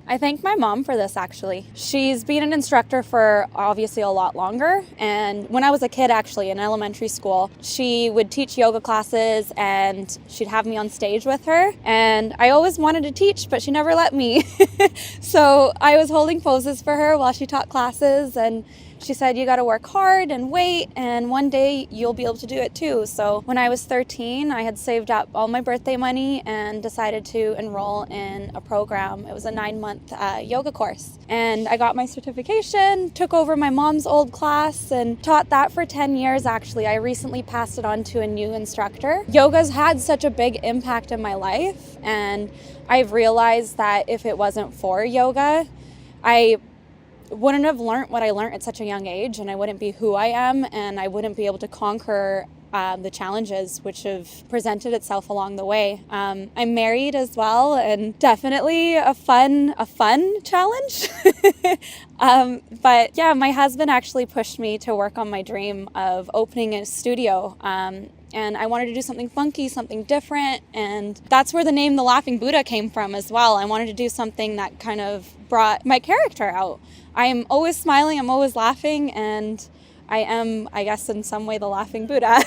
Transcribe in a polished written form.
I thank my mom for this, actually. She's been an instructor for obviously a lot longer. And when I was a kid, actually, in elementary school, she would teach yoga classes and she'd have me on stage with her. And I always wanted to teach, but she never let me. So I was holding poses for her while she taught classes, and she said, you got to work hard and wait, and one day you'll be able to do it too. So when I was 13, I had saved up all my birthday money and decided to enroll in a program. It was a 9-month yoga course. And I got my certification, took over my mom's old class, and taught that for 10 years, actually. I recently passed it on to a new instructor. Yoga's had such a big impact in my life, and I've realized that if it wasn't for yoga, I wouldn't have learned what I learned at such a young age, and I wouldn't be who I am, and I wouldn't be able to conquer the challenges which have presented itself along the way. I'm married as well, and definitely a fun challenge. But yeah, my husband actually pushed me to work on my dream of opening a studio. And I wanted to do something funky, something different. And that's where the name The Laughing Buddha came from as well. I wanted to do something that kind of brought my character out. I am always smiling, I'm always laughing, and I am, I guess, in some way the Laughing Buddha.